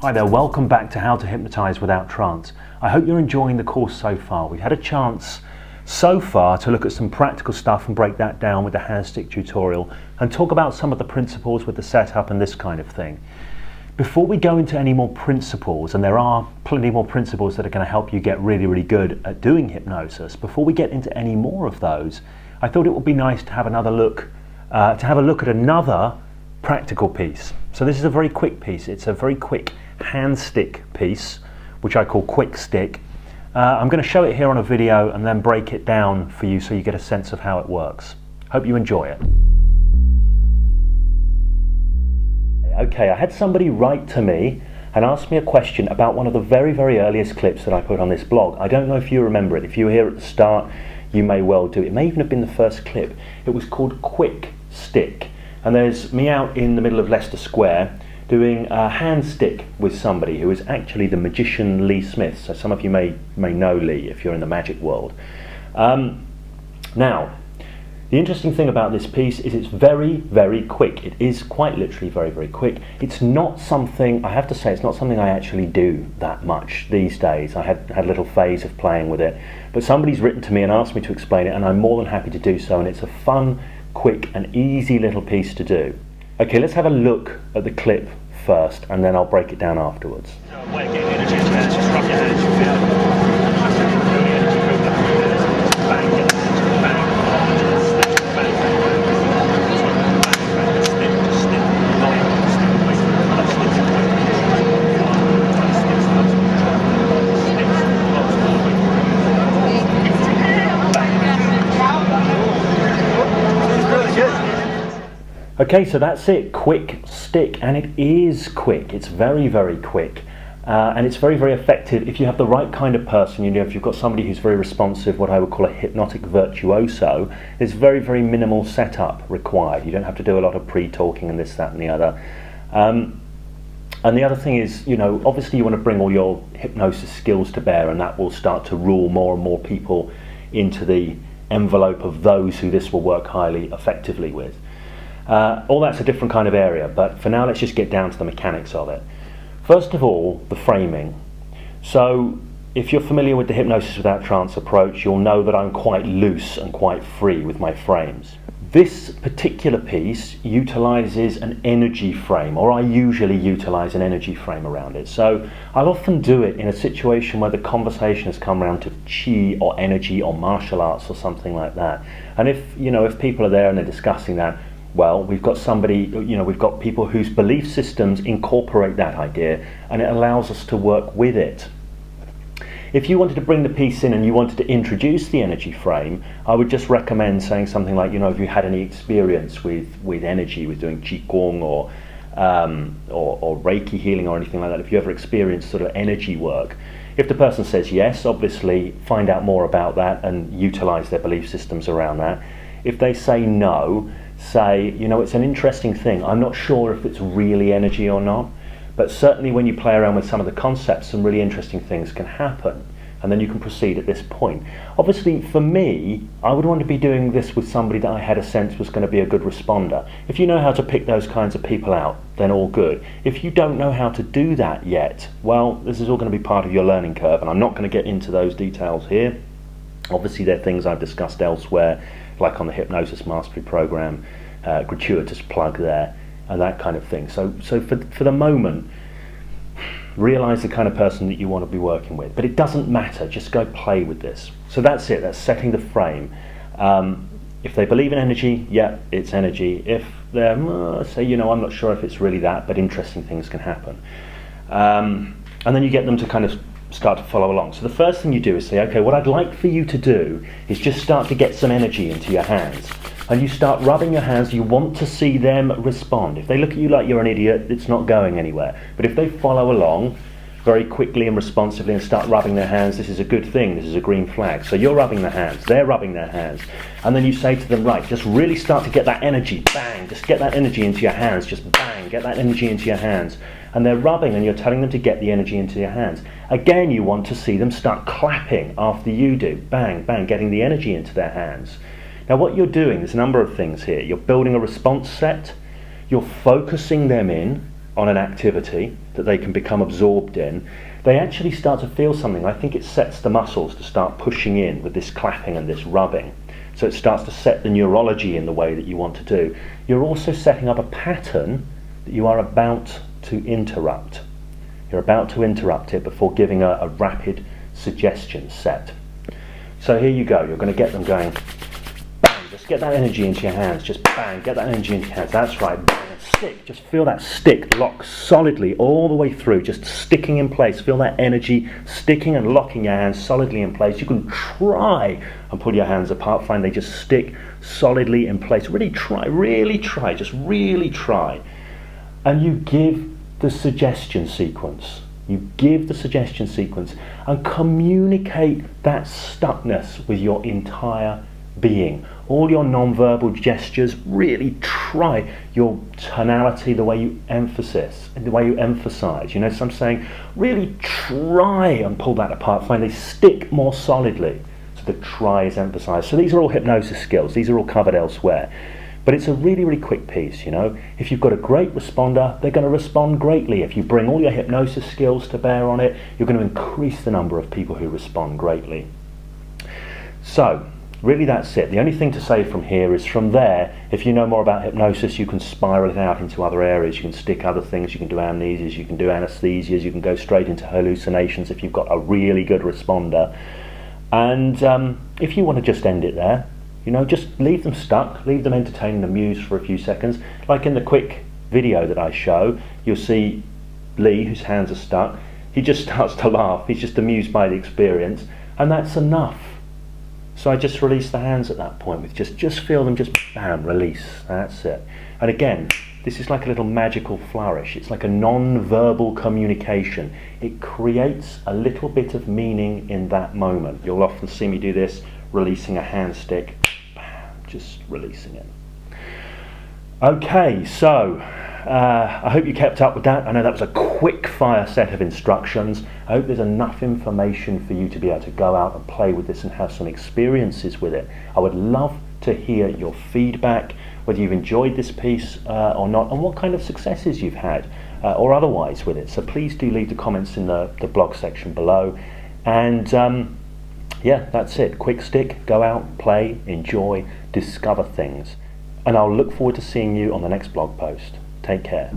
Hi there, welcome back to How to Hypnotize Without Trance. I hope you're enjoying the course so far. We've had a chance so far to look at some practical stuff and break that down with the hand stick tutorial and talk about some of the principles with the setup and this kind of thing. Before we go into any more principles, and there are plenty more principles that are going to help you get really good at doing hypnosis, before we get into any more of those, I thought it would be nice to have another look, have a look at another practical piece. So this is a very quick piece. It's a very quick hand stick piece, which I call quick stick. I'm going to show it here on a video and then break it down for you so you get a sense of how it works. Hope you enjoy it. Okay, I had somebody write to me and ask me a question about one of the very earliest clips that I put on this blog. I don't know if you remember it. If you were here at the start, you may well do. It may even have been the first clip. It was called Quick Stick. And there's me out in the middle of Leicester Square doing a hand stick with somebody who is actually the magician Lee Smith. So some of you may know Lee if you're in the magic world. Now, the interesting thing about this piece is it's very quick. It is quite literally very quick. It's not something, I have to say, it's not something I actually do that much these days. I had a little phase of playing with it, but somebody's written to me and asked me to explain it, and I'm more than happy to do so, and it's a fun, quick and easy little piece to do. Okay, let's have a look at the clip first and then I'll break it down afterwards. So a way of getting energy into your hands, just rub your hands, you feel the energy build up in your hands. Bang, get the energy, bang, stick, bang, bang, stick, stick, long, stick, wait, that sticks, wait, okay, so that's it, quick stick, and it is quick. It's very quick, and it's very effective if you have the right kind of person. You know, if you've got somebody who's very responsive, what I would call a hypnotic virtuoso, there's very minimal setup required. You don't have to do a lot of pre-talking and this, that and the other. And the other thing is, you know, obviously you want to bring all your hypnosis skills to bear, and that will start to rule more and more people into the envelope of those who this will work highly effectively with. All that's a different kind of area, but for now let's just get down to the mechanics of it. First of all, the framing. So if you're familiar with the Hypnosis Without Trance approach, you'll know that I'm quite loose and quite free with my frames. This particular piece utilizes an energy frame, or I usually utilize an energy frame around it. So I'll often do it in a situation where the conversation has come around to chi or energy or martial arts or something like that. And if people are there and they're discussing that, well, we've got somebody, we've got people whose belief systems incorporate that idea, and it allows us to work with it. If you wanted to bring the piece in and you wanted to introduce the energy frame, I would just recommend saying something like, if you had any experience with energy, with doing Qigong or Reiki healing or anything like that, if you ever experienced sort of energy work, if the person says yes, obviously find out more about that and utilize their belief systems around that. If they say no, say, it's an interesting thing. I'm not sure if it's really energy or not, but certainly when you play around with some of the concepts, some really interesting things can happen, and then you can proceed at this point. Obviously, for me, I would want to be doing this with somebody that I had a sense was going to be a good responder. If you know how to pick those kinds of people out, then all good. If you don't know how to do that yet, well, this is all going to be part of your learning curve, and I'm not going to get into those details here. Obviously, they're things I've discussed elsewhere, like on the Hypnosis Mastery Program, gratuitous plug there, and that kind of thing. So for the moment, realize the kind of person that you want to be working with. But it doesn't matter, just go play with this. So that's it, that's setting the frame. If they believe in energy, yeah, it's energy. If they're, I'm not sure if it's really that, but interesting things can happen. And then you get them to kind of start to follow along. So the first thing you do is say, okay, what I'd like for you to do is just start to get some energy into your hands. And you start rubbing your hands. You want to see them respond. If they look at you like you're an idiot, it's not going anywhere. But if they follow along very quickly and responsively and start rubbing their hands, this is a good thing, this is a green flag. So you're rubbing their hands, they're rubbing their hands, and then you say to them, right, just really start to get that energy, bang, just get that energy into your hands, just bang, get that energy into your hands. And they're rubbing and you're telling them to get the energy into your hands. Again, you want to see them start clapping after you do, bang, bang, getting the energy into their hands. Now what you're doing, there's a number of things here. You're building a response set, you're focusing them in, on an activity that they can become absorbed in, they actually start to feel something. I think it sets the muscles to start pushing in with this clapping and this rubbing. So it starts to set the neurology in the way that you want to do. You're also setting up a pattern that you are about to interrupt. You're about to interrupt it before giving a rapid suggestion set. So here you go, you're going to get them going, bang, just get that energy into your hands, just bang, get that energy into your hands, that's right, bang, and stick, just feel that stick lock solidly all the way through, just sticking in place, feel that energy sticking and locking your hands solidly in place. You can try and pull your hands apart, find they just stick solidly in place. Really try, just really try. And you give the suggestion sequence. You give the suggestion sequence and communicate that stuckness with your entire being. All your non-verbal gestures, really try your tonality, the way you emphasize, You know, so I'm saying, really try and pull that apart, find they stick more solidly. So the try is emphasized. So these are all hypnosis skills. These are all covered elsewhere. But it's a really, really quick piece, you know. If you've got a great responder, they're going to respond greatly. If you bring all your hypnosis skills to bear on it, you're going to increase the number of people who respond greatly. So, really that's it. The only thing to say from here is from there, if you know more about hypnosis, you can spiral it out into other areas. You can stick other things, you can do amnesias, you can do anesthesias, you can go straight into hallucinations if you've got a really good responder. And if you want to just end it there, you know, just leave them stuck, leave them entertained and amused for a few seconds. Like in the quick video that I show, you'll see Lee, whose hands are stuck, he just starts to laugh, he's just amused by the experience, and that's enough. So I just release the hands at that point, with just feel them, just bam, release, that's it. And again, this is like a little magical flourish, it's like a non-verbal communication. It creates a little bit of meaning in that moment. You'll often see me do this, releasing a hand stick, just releasing it. Okay, so I hope you kept up with that. I know that was a quick fire set of instructions. I hope there's enough information for you to be able to go out and play with this and have some experiences with it. I would love to hear your feedback, whether you've enjoyed this piece or not, and what kind of successes you've had or otherwise with it. So please do leave the comments in the blog section below. And yeah, that's it. Quick stick, go out, play, enjoy, discover things. And I'll look forward to seeing you on the next blog post. Take care.